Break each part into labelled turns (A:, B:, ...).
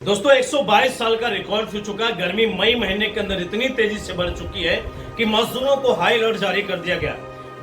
A: दोस्तों 122 साल का रिकॉर्ड छू चुका है। गर्मी मई महीने के अंदर इतनी तेजी से बढ़ चुकी है कि मजदूरों को हाई अलर्ट जारी कर दिया गया।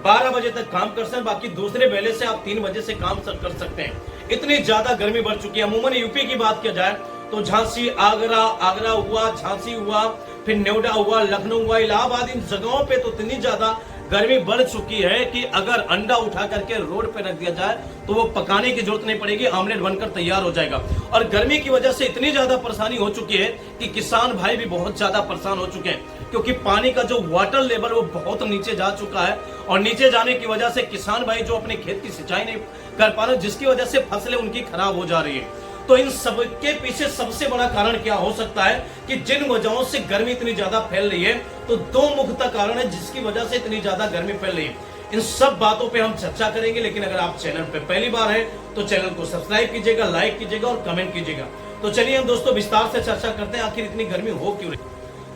A: 12 बजे तक काम कर सकते हैं, बाकी दूसरे बेले से आप 3 बजे से काम कर सकते हैं। इतनी ज्यादा गर्मी बढ़ चुकी है। अमूमन यूपी की बात किया जाए तो झांसी, आगरा हुआ, झांसी हुआ, फिर नोएडा हुआ, लखनऊ हुआ, इलाहाबाद, इन जगहों पे तो इतनी ज्यादा गर्मी बढ़ चुकी है कि अगर अंडा उठा करके रोड पे रख दिया जाए तो वो पकाने की जरूरत नहीं पड़ेगी, आमलेट बनकर तैयार हो जाएगा। और गर्मी की वजह से इतनी ज्यादा परेशानी हो चुकी है कि किसान भाई भी बहुत ज्यादा परेशान हो चुके हैं, क्योंकि पानी का जो वाटर लेवल वो बहुत नीचे जा चुका है। और नीचे जाने की वजह से किसान भाई जो अपने खेत की सिंचाई नहीं कर पा रहे, जिसकी वजह से फसलें उनकी खराब हो जा रही है। तो इन सब के पीछे सबसे बड़ा कारण क्या हो सकता है कि जिन वजहों से गर्मी इतनी ज्यादा फैल रही है, तो 2 मुख्य कारण है जिसकी वजह से इतनी ज्यादा गर्मी फैल रही है। इन सब बातों पे हम चर्चा करेंगे, लेकिन अगर आप चैनल पे पहली बार हैं तो चैनल को सब्सक्राइब कीजिएगा, लाइक कीजिएगा और कमेंट कीजिएगा। तो चलिए हम दोस्तों विस्तार से चर्चा करते हैं आखिर इतनी गर्मी हो क्यों रही।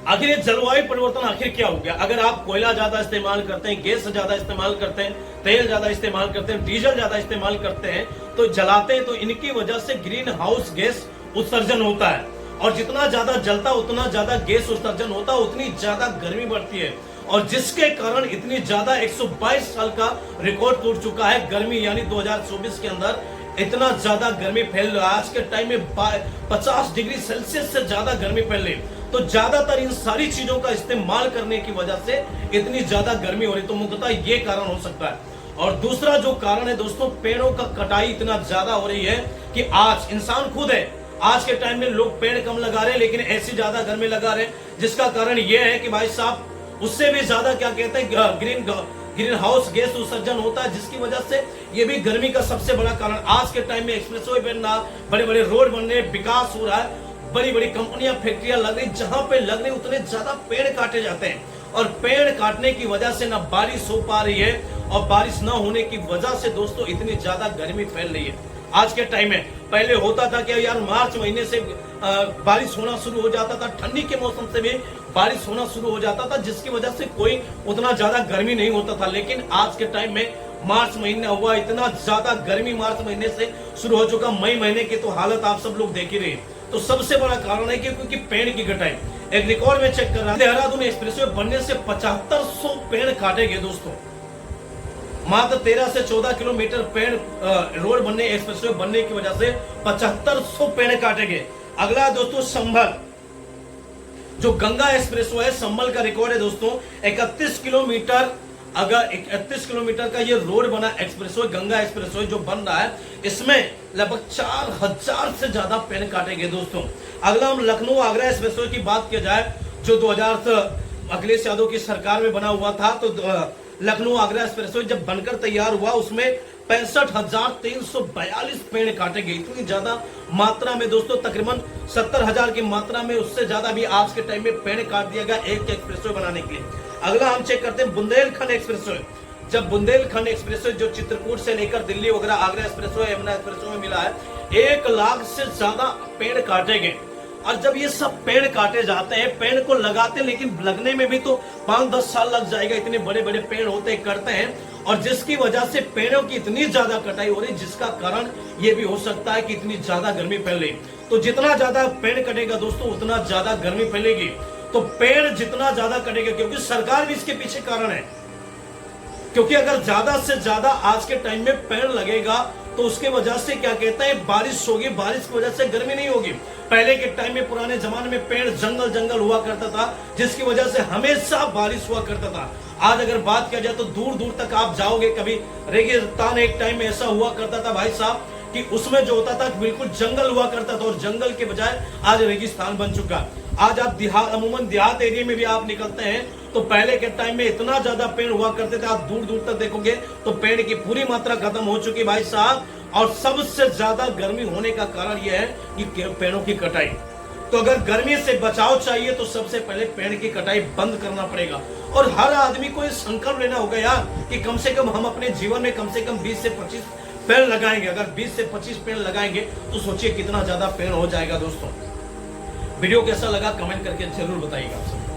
A: आखिर ये जलवायु परिवर्तन आखिर क्या हो गया। अगर आप कोयला ज्यादा इस्तेमाल करते हैं, गैस ज्यादा इस्तेमाल करते हैं, तेल ज्यादा इस्तेमाल करते हैं, डीजल ज्यादा इस्तेमाल करते हैं, तो जलाते हैं, तो इनकी वजह से ग्रीन हाउस गैस उत्सर्जन होता है। और जितना ज्यादा जलता उतना ज्यादा गैस उत्सर्जन होता है, उतनी ज्यादा गर्मी बढ़ती है। और जिसके कारण इतनी ज्यादा 122 साल का रिकॉर्ड टूट चुका है गर्मी, यानी 2024 के अंदर इतना ज्यादा गर्मी फैल रहा है। आज के टाइम में 50 डिग्री सेल्सियस से ज्यादा गर्मी फैल रही है। तो ज्यादातर इन सारी चीजों का इस्तेमाल करने की वजह से इतनी ज्यादा गर्मी हो रही। तो मुख्यतः ये कारण हो सकता है। और दूसरा जो कारण है दोस्तों, पेड़ों का कटाई इतना ज्यादा हो रही है कि आज इंसान खुद है, आज के टाइम में लोग पेड़ कम लगा रहे हैं, लेकिन ऐसी ज्यादा गर्मी लगा रहे हैं, जिसका कारण यह है कि भाई साहब उससे भी ज्यादा क्या कहते हैं ग्रीन हाउस गैस उत्सर्जन होता है, जिसकी वजह से ये भी गर्मी का सबसे बड़ा कारण। आज के टाइम में एक्सप्रेसवे बनना, बड़े बड़े रोड बनने, विकास हो रहा है, बड़ी बड़ी कंपनियां, फैक्ट्रियां लग रही, जहां पे लग रही उतने ज्यादा पेड़ काटे जाते हैं। और पेड़ काटने की वजह से ना बारिश हो पा रही है, और बारिश न होने की वजह से दोस्तों इतनी ज्यादा गर्मी फैल रही है आज के टाइम में। पहले होता था कि यार मार्च महीने से बारिश होना शुरू हो जाता था, ठंडी के मौसम से भी बारिश होना शुरू हो जाता था, जिसकी वजह से कोई उतना ज्यादा गर्मी नहीं होता था। लेकिन आज के टाइम में मार्च महीना हुआ, इतना ज्यादा गर्मी मार्च महीने से शुरू हो चुका। मई महीने की तो हालत आप सब लोग देख ही रहे। तो सबसे बड़ा कारण है कि क्योंकि पेड़ की कटाई। एक रिकॉर्ड में चेक कर रहा है, देहरादून एक्सप्रेसवे बनने से 7500 पेड़ काटे गए दोस्तों। मात्र 13 से 14 किलोमीटर पेड़ रोड बनने, एक्सप्रेसवे बनने की वजह से 7500 पेड़ काटे गए। अगला दोस्तों संभल, जो गंगा एक्सप्रेसवे है, संभल का रिकॉर्ड है दोस्तों 31 किलोमीटर। अगर 31 किलोमीटर का ये रोड बना एक्सप्रेसवे, गंगा एक्सप्रेसवे जो बन रहा है, इसमें लगभग 4000 से ज्यादा पेड़ काटे गए दोस्तों। अगला हम लखनऊ आगरा एक्सप्रेसवे की बात किया जाए, जो 2000 अखिलेश यादव की सरकार में बना हुआ था, तो लखनऊ आगरा एक्सप्रेसवे जब बनकर तैयार हुआ, उसमें 65,342 पेड़ काटे गए। इतनी ज्यादा मात्रा में दोस्तों, तकरीबन 70,000 की मात्रा में, उससे ज्यादा भी आज के टाइम में पेड़ काट दिया गया एक एक्सप्रेसवे बनाने के लिए। अगला हम चेक करते हैं बुंदेलखंड एक्सप्रेसवे। जब बुंदेलखंड एक्सप्रेसवे जो चित्रकूट से लेकर दिल्ली वगैरह आगरा एक्सप्रेसवे, यमुना एक्सप्रेसवे में मिला है, 1 लाख से ज्यादा पेड़ काटे गए। और जब ये सब पेड़ काटे जाते हैं, पेड़ को लगाते हैं, लेकिन लगने में भी तो 5-10 साल लग जाएगा, इतने बड़े बड़े पेड़ होते करते हैं। और जिसकी वजह से पेड़ों की इतनी ज्यादा कटाई हो रही, जिसका कारण ये भी हो सकता है कि इतनी ज्यादा गर्मी फैल रही। तो जितना ज्यादा पेड़ कटेगा दोस्तों, उतना ज्यादा गर्मी फैलेगी। तो पेड़ जितना ज्यादा कटेगा, क्योंकि सरकार भी इसके पीछे कारण है, क्योंकि अगर ज्यादा से ज्यादा आज के टाइम में पेड़ लगेगा तो उसके वजह से क्या कहते हैं बारिश होगी, बारिश की वजह से गर्मी नहीं होगी। पहले के टाइम में, पुराने जमाने में पेड़ जंगल जंगल हुआ करता था, जिसकी वजह से हमेशा बारिश हुआ करता था। आज अगर बात किया जाए तो दूर दूर तक आप जाओगे, कभी रेगिस्तान एक टाइम में ऐसा हुआ करता था भाई साहब कि उसमें जो होता था बिल्कुल जंगल हुआ करता था, और जंगल के बजाय आज रेगिस्तान बन चुका। आज आप अमूमन देहात एरिया में भी आप निकलते हैं तो पहले के टाइम में इतना ज्यादा पेड़ हुआ करते थे, आप दूर दूर तक देखोगे तो पेड़ की पूरी मात्रा खत्म हो चुकी भाई साहब। और सबसे ज्यादा गर्मी होने का कारण यह है कि पेड़ों की कटाई। तो अगर गर्मी से बचाव चाहिए तो सबसे पहले पेड़ की कटाई बंद करना पड़ेगा। और हर आदमी को ये संकल्प लेना होगा यार कि कम से कम हम अपने जीवन में कम से कम 20 से 25 पेड़ लगाएंगे। अगर 20 से 25 पेड़ लगाएंगे तो सोचिए कितना ज्यादा पेड़ हो जाएगा दोस्तों। वीडियो कैसा लगा कमेंट करके जरूर बताइएगा।